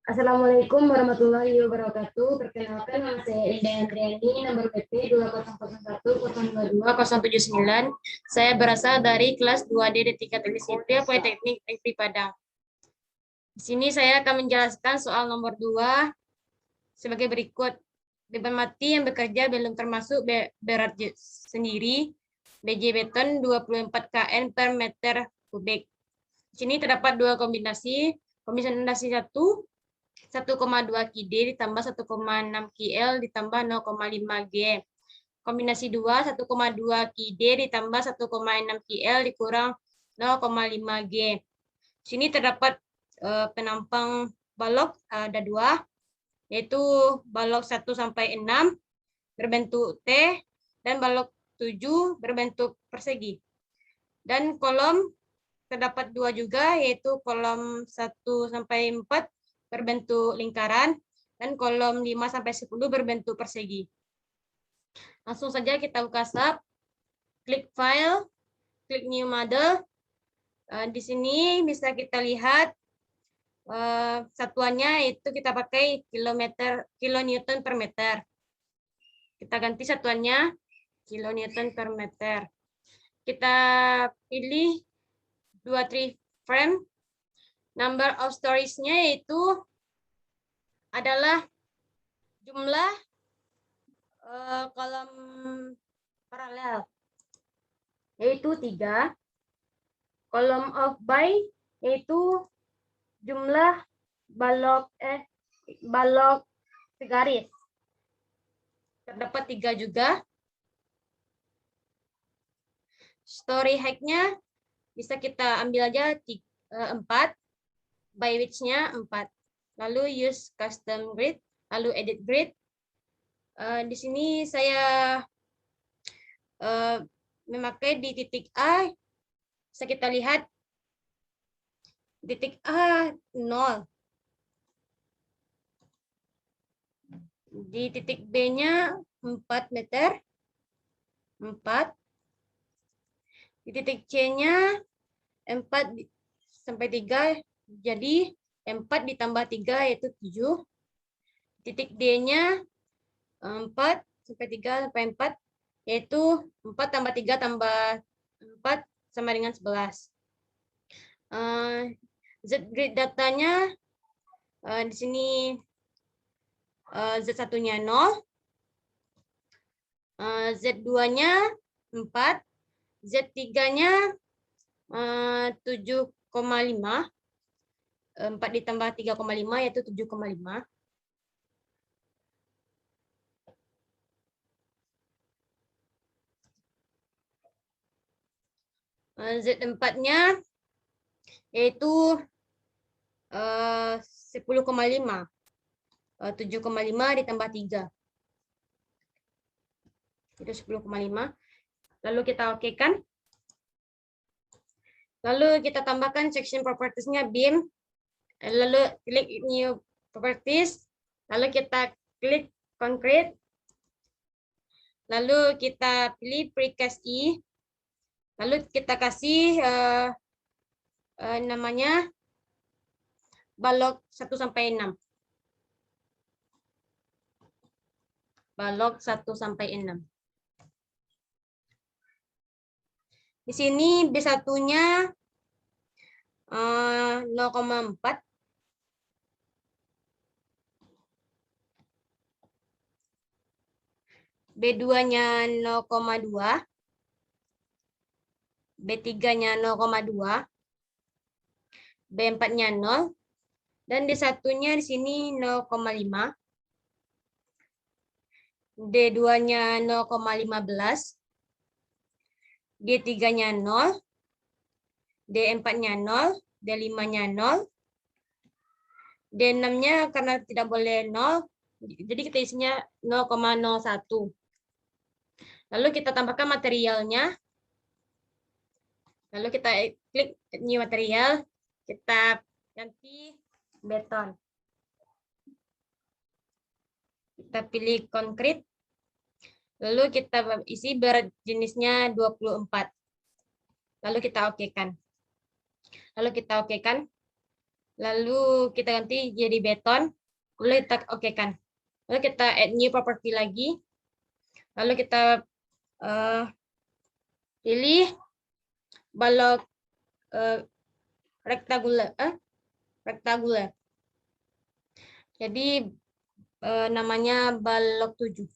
Assalamualaikum warahmatullahi wabarakatuh. Perkenalkan, nama saya Indah Andriani, nomor BP 2001022079. Saya berasal dari kelas 2D D3 Teknik Sipil Politeknik Negeri Padang. Di sini saya akan menjelaskan soal nomor 2 sebagai berikut. Beban mati yang bekerja belum termasuk berat sendiri, BJ beton 24 kN per meter kubik. Di sini terdapat dua kombinasi. Kombinasi 1,2 kD ditambah 1,6 KL ditambah 0,5 G. Kombinasi 2, 1,2 kD ditambah 1,6 KL dikurang 0,5 G. Di sini terdapat penampang balok ada dua, yaitu balok 1 sampai 6 berbentuk T dan balok 7 berbentuk persegi. Dan kolom terdapat dua juga, yaitu kolom 1 sampai 4 berbentuk lingkaran dan kolom 5 sampai 10 berbentuk persegi. Langsung saja kita buka SAP, klik file, klik new model. Di sini bisa kita lihat satuannya itu kita pakai kilonewton per meter. Kita ganti satuannya kilonewton per meter. Kita pilih 2 frame. Number of stories-nya yaitu adalah jumlah kolom paralel, yaitu 3. Kolom of by yaitu jumlah balok segaris. Terdapat 3 juga. Story height-nya bisa kita ambil aja 4. By width-nya 4. Lalu use custom grid, lalu edit grid. Di sini saya memakai di titik A. Bisa kita lihat titik A 0. Di titik B-nya 4 meter. 4. Di titik C-nya 4 sampai 3. Jadi 4 ditambah 3 yaitu 7. Titik D-nya 4 sampai 3 sampai 4 yaitu 4 tambah 3 tambah 4 sama dengan 11. Z-grid datanya di sini Z1-nya 0, Z2-nya 4, Z3-nya 7,5. 4 ditambah 3,5 yaitu 7,5. Z4-nya yaitu 10,5. 7,5 ditambah 3. Itu 10,5. Lalu kita okekan. Lalu kita tambahkan section properties-nya beam. Lalu klik new properties. Lalu kita klik concrete. Lalu kita pilih precast E. Lalu kita kasih namanya balok 1 sampai 6. Balok 1 sampai 6. Di sini B1-nya 0,4. B2-nya 0,2. B3-nya 0,2. B4-nya 0. Dan D1-nya di sini 0,5. D2-nya 0,15. D3-nya 0. D4-nya 0. D5-nya 0. D6-nya karena tidak boleh 0, jadi kita isinya 0,01. Lalu kita tambahkan materialnya. Lalu kita klik new material. Kita ganti beton. Kita pilih konkrit. Lalu kita isi berat jenisnya 24. Lalu kita okekan. lalu kita ganti jadi beton, lalu kita okekan. Lalu kita add new property lagi, lalu kita pilih balok rektangular. Jadi namanya balok 7.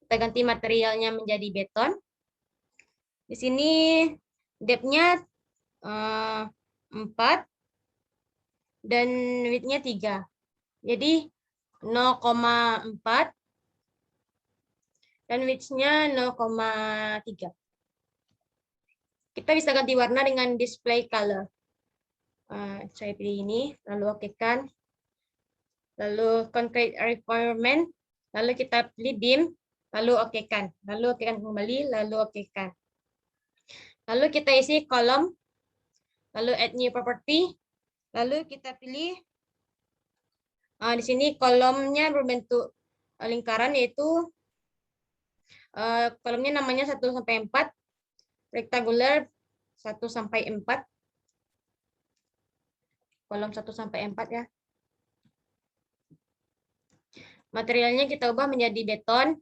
Kita ganti materialnya menjadi beton. Di sini depth-nya 4 dan width-nya 3. Jadi 0,4 dan width-nya 0,3. Kita bisa ganti warna dengan display color. Saya pilih ini, lalu okekan. Lalu concrete requirement, lalu kita pilih beam, lalu okekan. Lalu okekan kembali, lalu okekan. Lalu kita isi kolom, lalu add new property, lalu kita pilih di sini kolomnya berbentuk lingkaran, yaitu kolomnya namanya 1 sampai 4, rectangular 1 sampai 4, kolom 1 sampai 4 ya. Materialnya kita ubah menjadi beton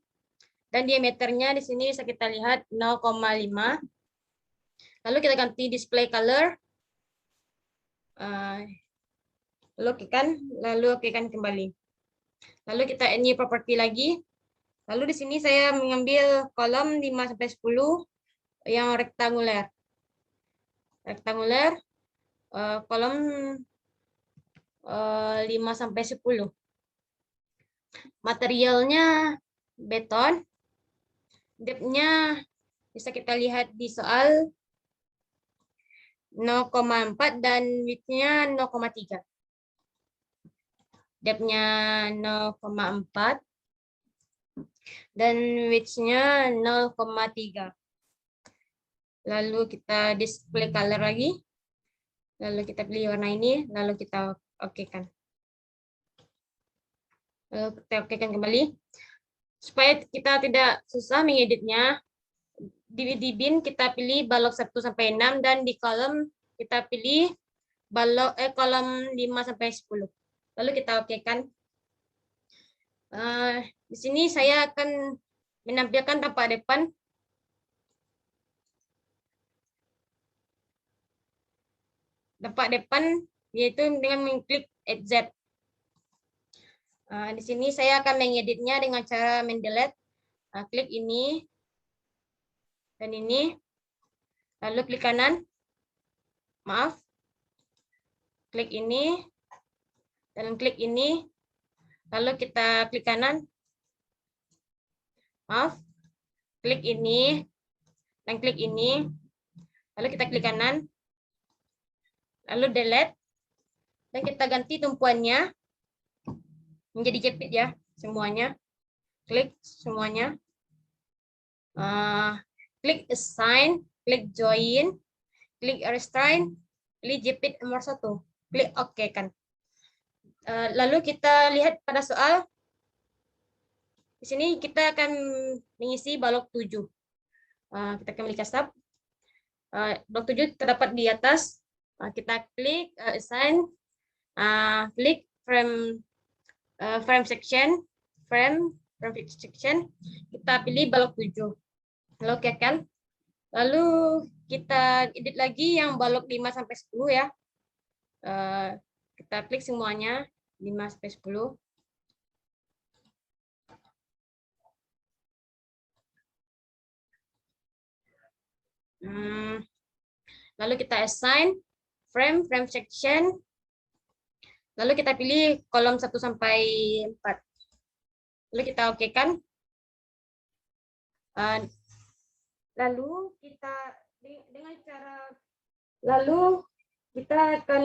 dan diameternya di sini bisa kita lihat 0,5. Lalu kita ganti display color. Lalu okekan kembali. Lalu kita add new property lagi. Lalu di sini saya mengambil kolom 5 sampai 10 yang rektanguler. Kolom 5 sampai 10. Materialnya beton. Depth-nya bisa kita lihat di soal 0,4 dan width-nya 0,3. Depth-nya 0,4 dan width-nya 0,3. Lalu kita display color lagi. Lalu kita pilih warna ini, lalu kita okekan. Lalu kita okekan kembali. Supaya kita tidak susah mengeditnya, di bin kita pilih balok 1 sampai 6 dan di kolom kita pilih kolom 5 sampai 10. Lalu kita okekan. Di sini saya akan menampilkan tampak depan. Tampak depan yaitu dengan mengklik Add Z. Di sini saya akan mengeditnya dengan cara mendelete. Klik ini dan ini, lalu klik kanan. Maaf, klik ini dan klik ini, lalu kita klik kanan. Maaf, klik ini dan klik ini, lalu kita klik kanan. Lalu delete, dan kita ganti tumpuannya menjadi jepit ya, semuanya. Klik semuanya. Klik assign, klik join, klik restrain, pilih jepit nomor 1. Klik OK kan. Lalu kita lihat pada soal. Di sini kita akan mengisi balok 7. Kita kembali ke tab. Balok 7 terdapat di atas. Kita klik assign, klik frame section, frame section. Kita pilih balok 7. Lalu okekan. Lalu kita edit lagi yang balok 5 sampai 10 ya. Kita klik semuanya 5 sampai 10. Lalu kita assign frame section. Lalu kita pilih kolom 1 sampai 4. Lalu kita okekan. Lalu kita akan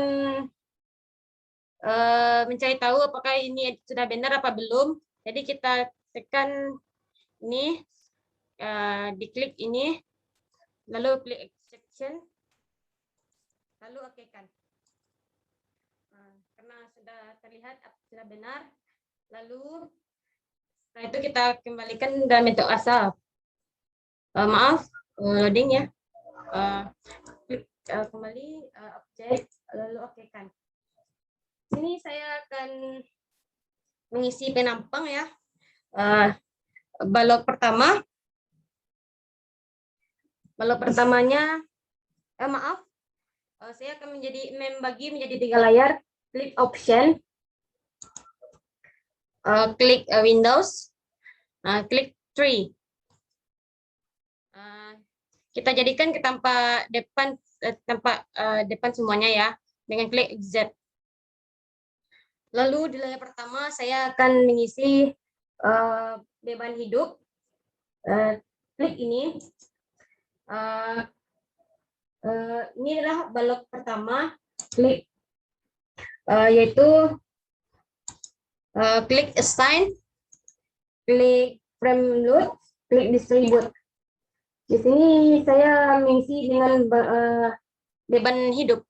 mencari tahu apakah ini sudah benar apa belum. Jadi kita tekan ini, diklik ini, lalu klik exception, lalu okekan. Karena sudah terlihat sudah benar, lalu setelah itu kita kembalikan dalam bentuk asal. Maaf, loading ya. kembali objek, lalu okekan. Sini saya akan mengisi penampang ya. Balok pertamanya, maaf, saya akan membagi menjadi 3 layar. Klik option, klik Windows, klik tree. Kita jadikan ke tampak depan semuanya ya, dengan klik Z. Lalu di layar pertama saya akan mengisi beban hidup. Klik ini. Ini adalah balok pertama. Klik yaitu klik assign, klik frame load, klik distribute. Di sini saya mengisi dengan beban hidup.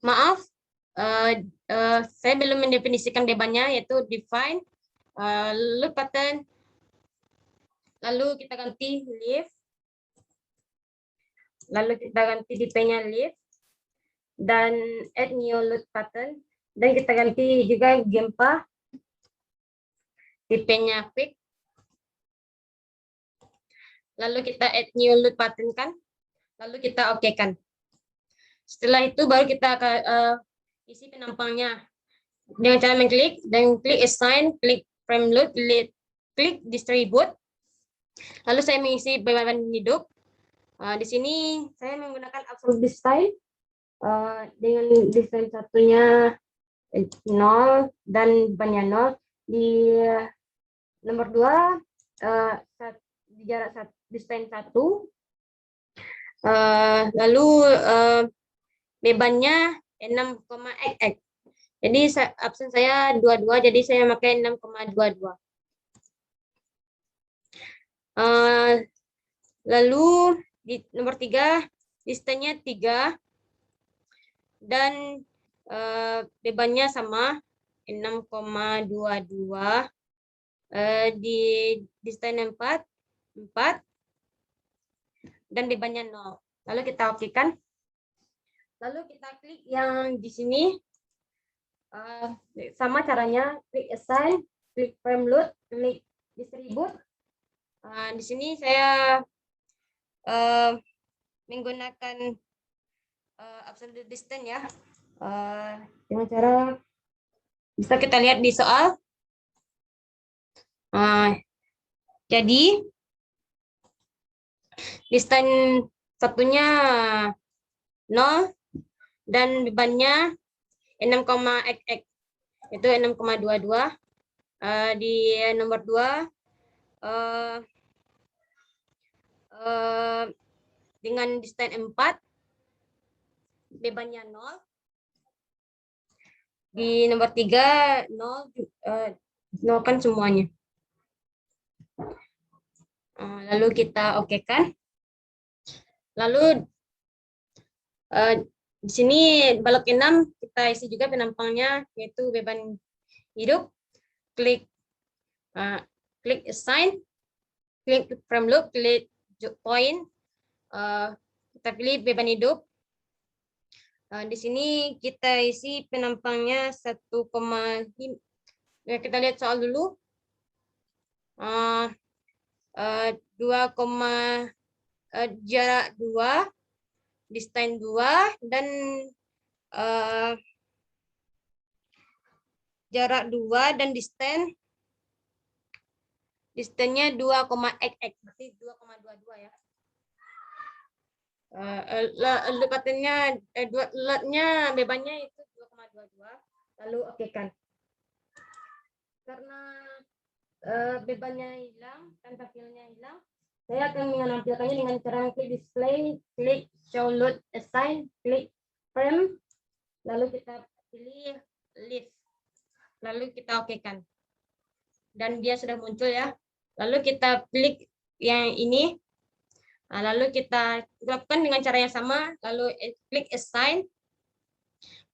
Maaf, saya belum mendefinisikan bebannya, yaitu define, load pattern, lalu kita ganti lift, lalu kita ganti DP-nya lift, dan add new load pattern, dan kita ganti juga Gempa, DP-nya quick, lalu kita add new load pattern kan, lalu kita okekan. Setelah itu baru kita akan isi penampangnya dengan cara mengklik dan klik assign, klik frame load, klik distribute. Lalu saya mengisi beban hidup. Di sini saya menggunakan absolute design dengan desain satunya 0 dan bebannya 0. Di nomor 2 di jarak desain 1. Lalu bebannya 6,xx. Jadi absen saya 22, jadi saya pakai 6,22. Lalu di nomor 3, distance-nya 3 dan bebannya sama 6,22. Di distance 4 dan bebannya 0. Lalu kita okekan. Lalu kita klik yang di sini. Sama caranya, klik assign, klik frame load, klik distribute. Di sini saya menggunakan absolute distance ya. Dengan cara bisa kita lihat di soal. Jadi distance satunya 0 dan bebannya 6,xx, itu 6,22. Di nomor 2 dengan distance 4, bebannya 0. Di nomor 3 0 kan semuanya. Lalu kita okekan. Lalu di sini balok 6 kita isi juga penampangnya, yaitu beban hidup. Klik assign, klik frame load, klik point. Kita pilih beban hidup. Di sini kita isi penampangnya 1,5. Kita lihat soal dulu. 2, jarak 2, distance 2, dan jarak 2 dan distance-nya 2,xx, berarti 2,22 ya. Lepatnya latnya bebannya itu 2,22. Lalu okekan. Karena bebannya hilang, tanpa filenya hilang, saya akan menampilkannya dengan cara klik display, klik show load assign, klik frame, lalu kita pilih lift, lalu kita okekan, dan dia sudah muncul ya. Lalu kita klik yang ini, lalu kita lakukan dengan cara yang sama, lalu klik assign,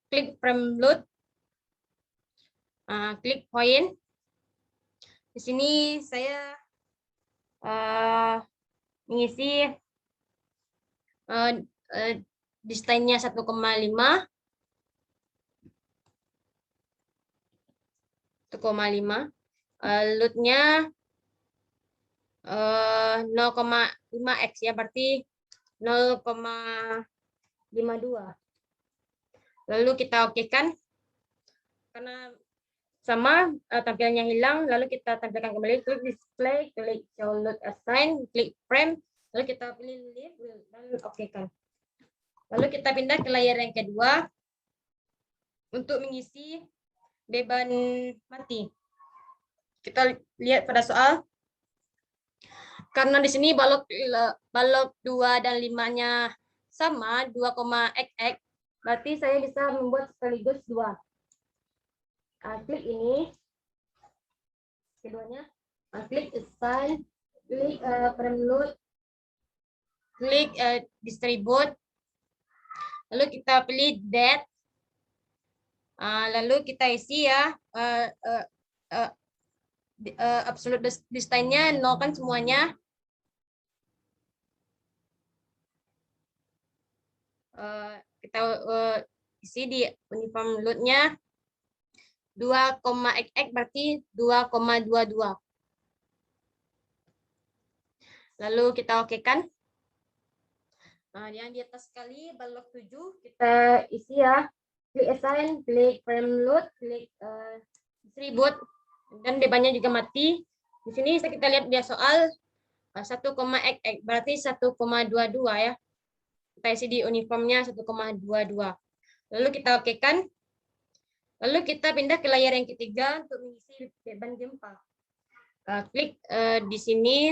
klik frame load, klik point. Di Di sini saya mengisi distainnya 1,5. 1,5. Loadnya 0,5x ya, berarti 0,52. Lalu kita okekan karena sama tampilannya hilang, lalu kita tampilkan kembali, klik display, klik show load assign, klik frame, lalu kita pilih leave dan okekan. Lalu kita pindah ke layar yang kedua untuk mengisi beban mati. Kita lihat pada soal. Karena di sini balok 2 dan 5-nya sama 2,xx, berarti saya bisa membuat sekaligus 2. Klik ini, keduanya, klik assign, klik frame load, klik distribute, lalu kita pilih date, lalu kita isi ya absolute distance-nya 0 kan semuanya. Kita isi di uniform load-nya 2,xx berarti 2,22. Lalu kita okekan. Yang di atas sekali balok 7 kita isi ya. Klik assign, klik frame load, klik distribute, dan bebannya juga mati. Di sini kita lihat dia soal 1,xx berarti 1,22 ya. Kita isi di uniformnya 1,22. Lalu kita okekan. Lalu kita pindah ke layar yang ketiga untuk mengisi beban gempa. Klik di sini.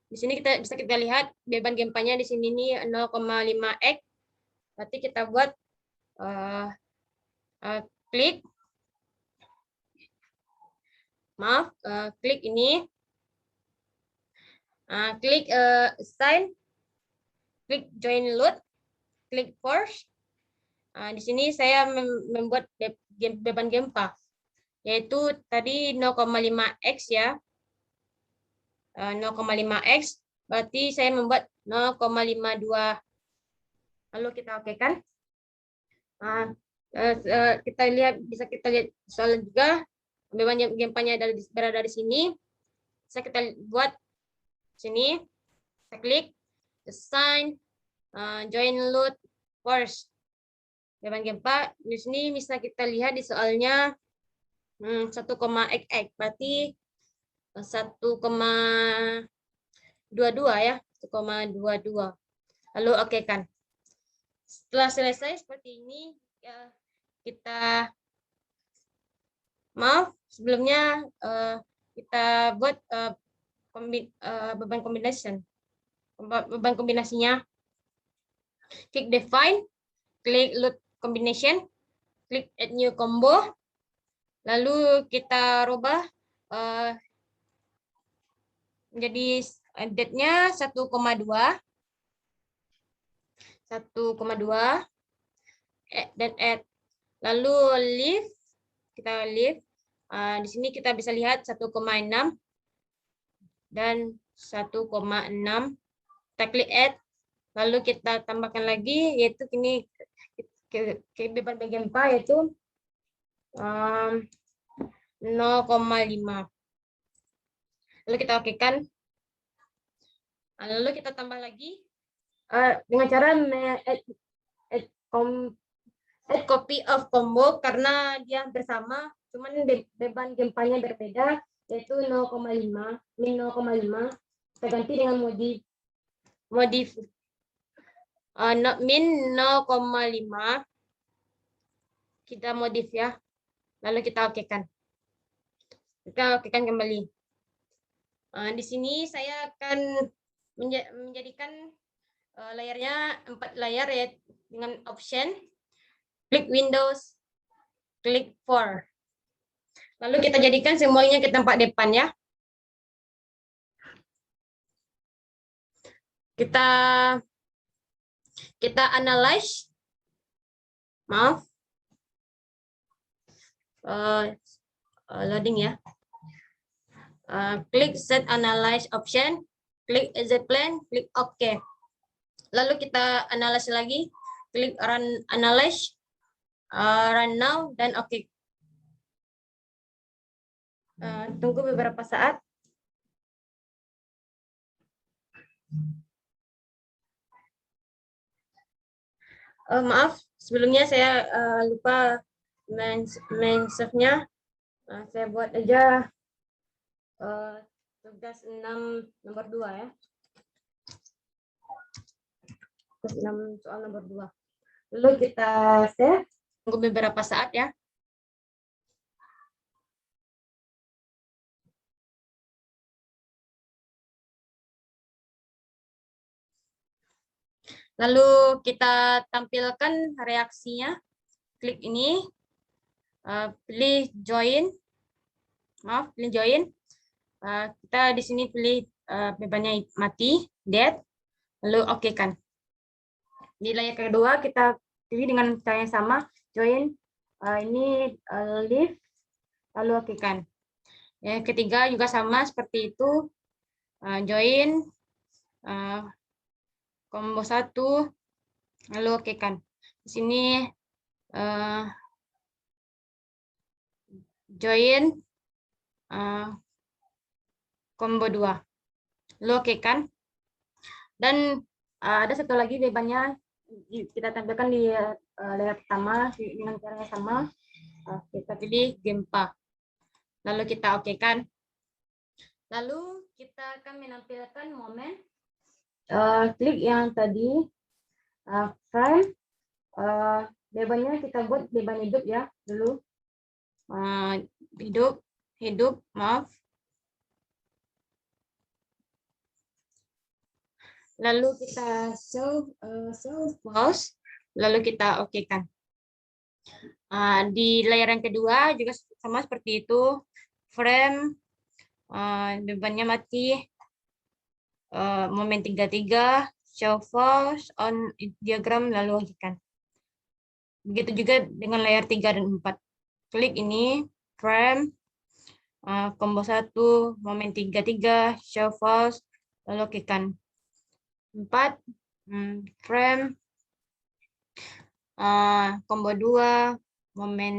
Di sini bisa kita lihat beban gempanya di sini ini 0,5x. Berarti kita buat klik. Maaf, klik ini. Klik assign. Klik join load. Klik force. Di sini saya membuat beban gempa, yaitu tadi 0,5x ya. 0,5x, berarti saya membuat 0,52. Lalu kita okekan. Kita lihat, bisa kita lihat soal juga beban gempanya berada di sini. Bisa kita buat sini. Kita klik assign, join load, force. Beban gempa di sini bisa kita lihat di soalnya 1,xx, berarti 1,22 ya, 1,22. Lalu okekan. Setelah selesai seperti ini ya, kita sebelumnya kita buat beban kombinasinya. Klik define, klik load combination, klik add new combo, lalu kita rubah menjadi date-nya 1,2 dan add, lalu leave, kita leave. Di sini kita bisa lihat 1,6 dan 1,6. Kita klik add, lalu kita tambahkan lagi, yaitu ini beban gempa yaitu 0,5. Lalu kita okekan. Lalu kita tambah lagi dengan cara add copy of combo, karena dia bersama, cuman beban gempanya berbeda, yaitu 0,5, min 0,5. Kita ganti dengan modif min 0,5. Kita modif ya. Lalu kita okekan. Kita okekan kembali. Di sini saya akan menjadikan layarnya 4 layar ya, dengan option klik Windows, klik 4. Lalu kita jadikan semuanya ke tempat depan ya. Kita analyze. Maaf. Loading ya. Klik set analyze option, klik exit plan, klik OK. Lalu kita analyze lagi, klik run analyze, run now, dan OK. Tunggu beberapa saat. Maaf, sebelumnya saya lupa main save-nya. Saya buat aja tugas 6 nomor 2 ya. Tugas 6 soal nomor 2. Lalu kita save. Tunggu beberapa saat ya. Lalu kita tampilkan reaksinya. Klik ini, pilih join. Maaf, pilih join. Kita di sini pilih bebannya mati, dead. Lalu oke kan. Di layar kedua kita pilih dengan cara yang sama, join. Ini leave. Lalu oke kan. Yang ketiga juga sama seperti itu. Join. Combo 1, lalu oke kan. Di sini join combo 2, lalu oke kan. Dan ada satu lagi bebannya kita tampilkan di layar pertama dengan cara yang sama. Kita pilih Gempa, lalu kita oke kan. Lalu kita akan menampilkan momen. Klik yang tadi, frame, bebannya kita buat beban hidup ya dulu. Hidup, maaf. Lalu kita show pause, lalu kita oke kan. Di layar yang kedua juga sama seperti itu, frame, bebannya mati. Momen 33, show pause, on diagram, lalu okekan. Begitu juga dengan layar 3 dan 4. Klik ini, frame, combo 1, momen 33, show pause, lalu okekan. 4, frame, combo 2, momen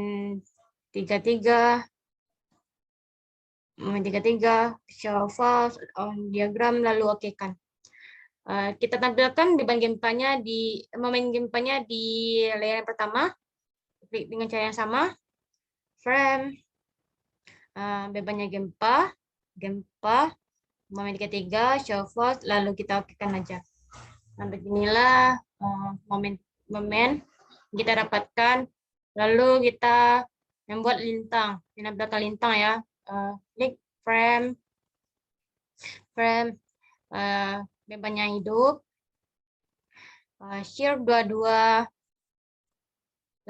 33, show pause, on diagram, lalu okekan. Kita tampilkan beban gempanya di momen gempanya di layar yang pertama. Klik dengan cara yang sama. Frame, bebannya gempa, momen 33, show pause, lalu kita okekan aja. Nah, beginilah momen kita dapatkan. Lalu kita membuat lintang, menampilkan lintang ya. Klik frame, bebannya hidup, shear 22,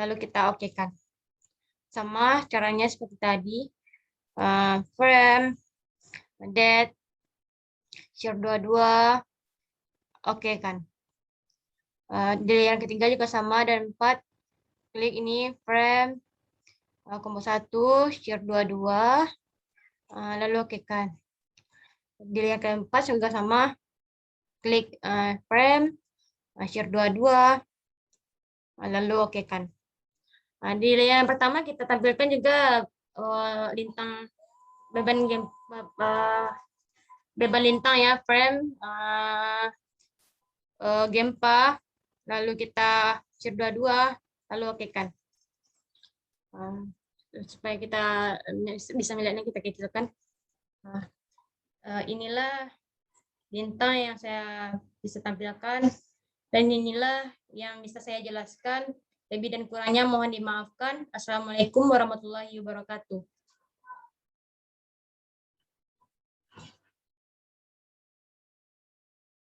lalu kita okekan. Sama caranya seperti tadi, frame, dead, shear 22, okekan. Di yang ketiga juga sama, dan 4, klik ini frame, combo 1, shear 22, lalu okekan. Di yang keempat juga sama, klik frame, shear 22, lalu okekan. Di layar yang pertama kita tampilkan juga lintang beban lintang ya, frame, gempa, lalu kita shear 22, lalu okekan. Supaya kita bisa melihatnya, kita kecilkan. Inilah lintang yang saya bisa tampilkan, dan inilah yang bisa saya jelaskan. Lebih dan kurangnya mohon dimaafkan. Assalamualaikum warahmatullahi wabarakatuh.